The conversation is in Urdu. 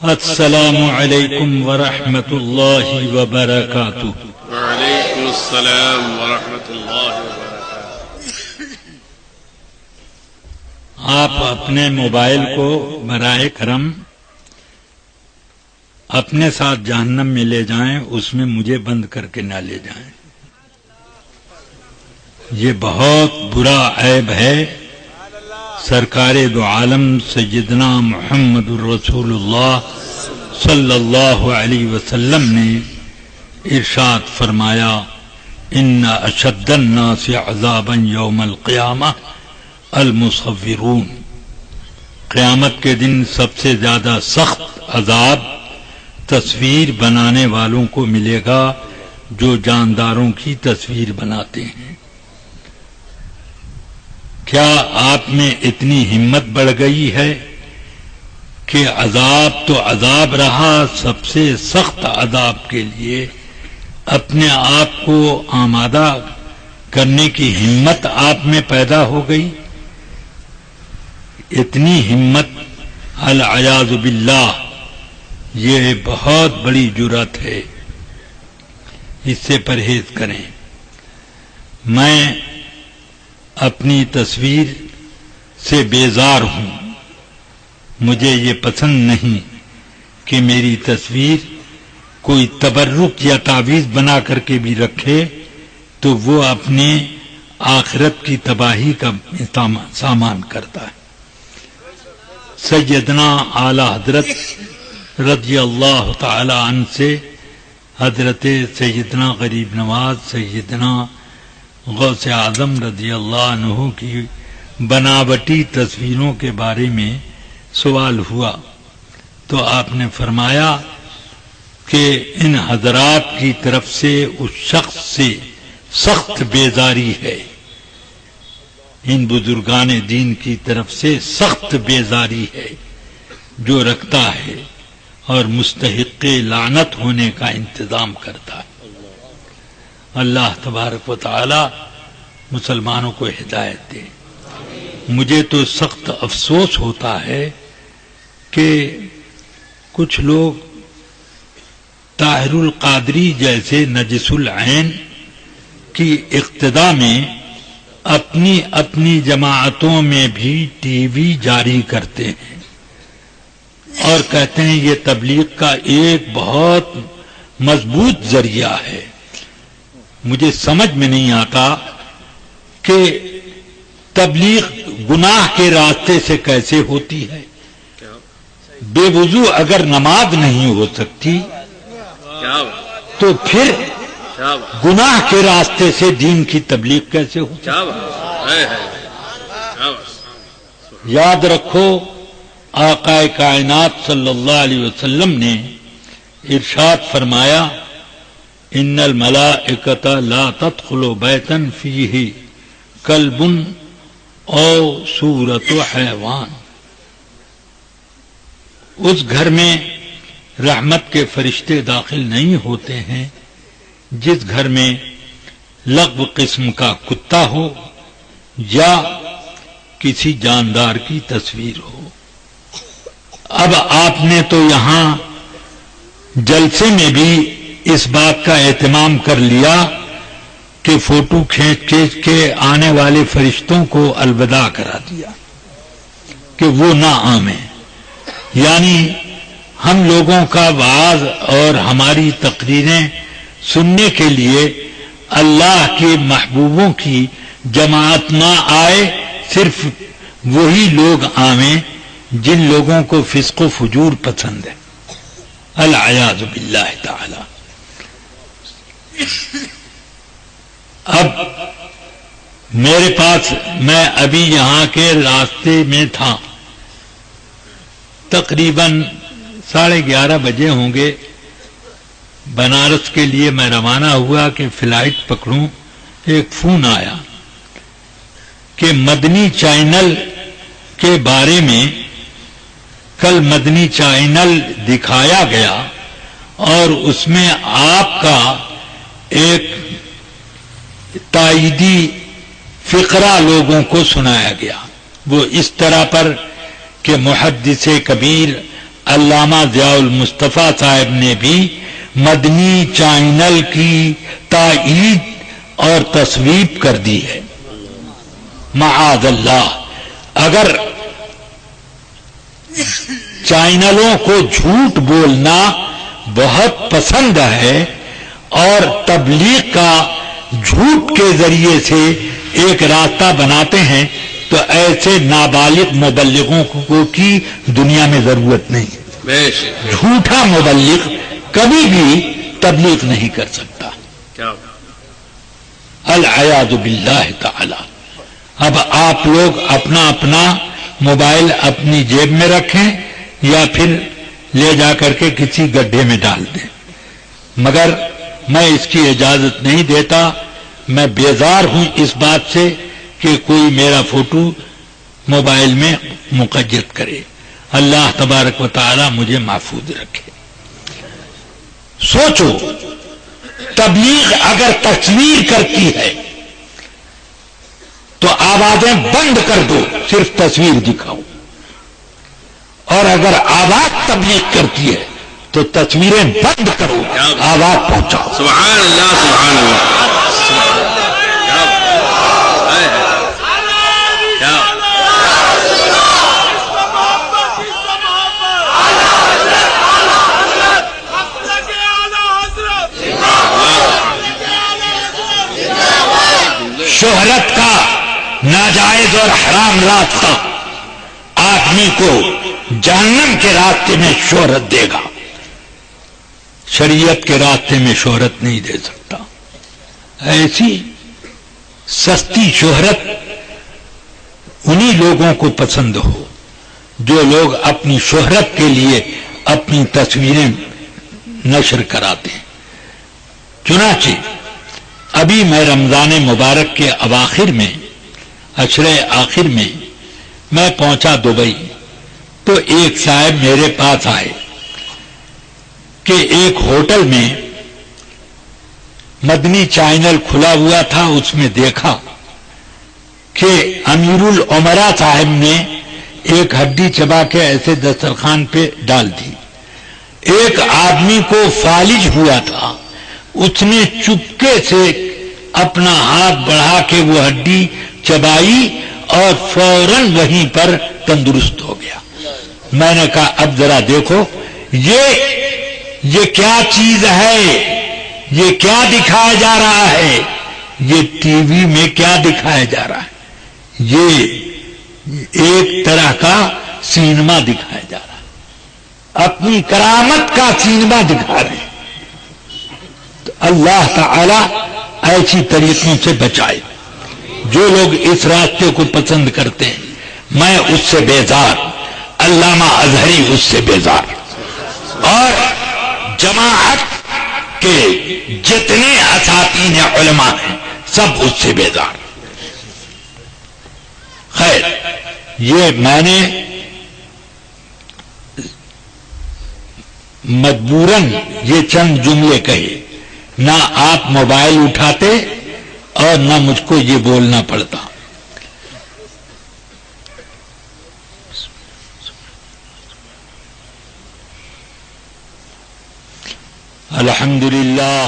السلام علیکم ورحمۃ اللہ وبرکاتہ۔ وعلیکم السلام ورحمۃ اللہ وبرکاتہ۔ آپ اپنے موبائل کو برائے کرم اپنے ساتھ جہنم میں لے جائیں، اس میں مجھے بند کر کے نہ لے جائیں۔ یہ بہت برا عیب ہے۔ سرکار دو عالم سیدنا محمد الرسول اللہ صلی اللہ علیہ وسلم نے ارشاد فرمایا، ان اشد الناس عذابا یوم القیامہ المصورون۔ قیامت کے دن سب سے زیادہ سخت عذاب تصویر بنانے والوں کو ملے گا جو جانداروں کی تصویر بناتے ہیں۔ کیا آپ میں اتنی ہمت بڑھ گئی ہے کہ عذاب تو عذاب رہا، سب سے سخت عذاب کے لیے اپنے آپ کو آمادہ کرنے کی ہمت آپ میں پیدا ہو گئی؟ اتنی ہمت العیاذ باللہ، یہ بہت بڑی جرأت ہے، اس سے پرہیز کریں۔ میں اپنی تصویر سے بیزار ہوں۔ مجھے یہ پسند نہیں کہ میری تصویر کوئی تبرک یا تعویذ بنا کر کے بھی رکھے تو وہ اپنے آخرت کی تباہی کا سامان کرتا ہے۔ سیدنا اعلی حضرت رضی اللہ تعالی عنہ سے حضرت سیدنا غریب نواز سیدنا غوث اعظم رضی اللہ عنہ کی بناوٹی تصویروں کے بارے میں سوال ہوا تو آپ نے فرمایا کہ ان حضرات کی طرف سے اس شخص سے سخت بیزاری ہے، ان بزرگان دین کی طرف سے سخت بیزاری ہے جو رکھتا ہے اور مستحق لعنت ہونے کا انتظام کرتا ہے۔ اللہ تبارک و تعالی مسلمانوں کو ہدایت دے۔ مجھے تو سخت افسوس ہوتا ہے کہ کچھ لوگ طاہر القادری جیسے نجس العین کی اقتدا میں اپنی اپنی جماعتوں میں بھی ٹی وی جاری کرتے ہیں اور کہتے ہیں یہ تبلیغ کا ایک بہت مضبوط ذریعہ ہے۔ مجھے سمجھ میں نہیں آتا کہ تبلیغ گناہ کے راستے سے کیسے ہوتی ہے۔ بے وضو اگر نماز نہیں ہو سکتی تو پھر گناہ کے راستے سے دین کی تبلیغ کیسے ہوتی؟ یاد رکھو، آقا کائنات صلی اللہ علیہ وسلم نے ارشاد فرمایا، ان الملائکۃ لا تدخل بیتا فیہ کلب او صورت حیوان۔ اس گھر میں رحمت کے فرشتے داخل نہیں ہوتے ہیں جس گھر میں لغو قسم کا کتا ہو یا کسی جاندار کی تصویر ہو۔ اب آپ نے تو یہاں جلسے میں بھی اس بات کا اہتمام کر لیا کہ فوٹو کھینچ کے آنے والے فرشتوں کو الوداع کرا دیا کہ وہ نہ آویں۔ یعنی ہم لوگوں کا وعظ اور ہماری تقریریں سننے کے لیے اللہ کے محبوبوں کی جماعت نہ آئے، صرف وہی لوگ آویں جن لوگوں کو فسق و فجور پسند ہے۔ العیاذ باللہ تعالی۔ اب میرے پاس، میں ابھی یہاں کے راستے میں تھا، تقریباً 11:30 بجے ہوں گے، بنارس کے لیے میں روانہ ہوا کہ فلائٹ پکڑوں۔ ایک فون آیا کہ مدنی چینل کے بارے میں کل مدنی چینل دکھایا گیا اور اس میں آپ کا ایک تائیدی فقرہ لوگوں کو سنایا گیا۔ وہ اس طرح پر کہ محدث کبیر علامہ ضیاء المصطفیٰ صاحب نے بھی مدنی چینل کی تائید اور تصویب کر دی ہے. معاذ اللہ، اگر چینلوں کو جھوٹ بولنا بہت پسند ہے اور تبلیغ کا جھوٹ کے ذریعے سے ایک راستہ بناتے ہیں، تو ایسے نابالغ مبلغوں کو کی دنیا میں ضرورت نہیں ہے. جھوٹا مبلغ کبھی بھی تبلیغ نہیں کر سکتا. العیاذ باللہ تعالی. اب آپ لوگ اپنا اپنا موبائل اپنی جیب میں رکھیں یا پھر لے جا کر کے کسی گڈھے میں ڈال دیں، مگر میں اس کی اجازت نہیں دیتا. میں بیزار ہوں اس بات سے کہ کوئی میرا فوٹو موبائل میں مقید کرے. اللہ تبارک و تعالی مجھے محفوظ رکھے. سوچو، تبلیغ اگر تصویر کرتی ہے تو آوازیں بند کر دو، صرف تصویر دکھاؤ، اور اگر آواز تبلیغ کرتی ہے تو تصویریں بند کرو، آواز پہنچاؤ. سبحان اللہ، سبحان اللہ. شہرت کا ناجائز اور حرام راستہ آدمی کو جہنم کے راستے میں شہرت دے گا، شریعت کے راستے میں شہرت نہیں دے سکتا. ایسی سستی شہرت انہی لوگوں کو پسند ہو جو لوگ اپنی شہرت کے لیے اپنی تصویریں نشر کراتے ہیں. چنانچہ ابھی میں رمضان مبارک کے اواخر میں، عشرے آخر میں پہنچا دبئی، تو ایک صاحب میرے پاس آئے کہ ایک ہوٹل میں مدنی چینل کھلا ہوا تھا، اس میں دیکھا کہ امیر العمراء صاحب نے ایک ہڈی چبا کے ایسے دسترخوان پہ ڈال دی. ایک آدمی کو فالج ہوا تھا، اس نے چپکے سے اپنا ہاتھ بڑھا کے وہ ہڈی چبائی اور فوراً وہیں پر تندرست ہو گیا. میں نے کہا اب ذرا دیکھو یہ کیا چیز ہے، یہ کیا دکھایا جا رہا ہے، یہ ٹی وی میں کیا دکھایا جا رہا ہے، یہ ایک طرح کا سینما دکھایا جا رہا ہے، اپنی کرامت کا سینما دکھا رہے ہیں. تو اللہ تعالی ایسی طریقوں سے بچائے. جو لوگ اس راستے کو پسند کرتے ہیں میں اس سے بیزار، علامہ اظہری اس سے بیزار، اور جماعت کے جتنے اساتین علماء ہیں سب اس سے بیزار. خیر، یہ میں نے مجبوراً یہ چند جملے کہے، نہ آپ موبائل اٹھاتے اور نہ مجھ کو یہ بولنا پڑتا. الحمدللہ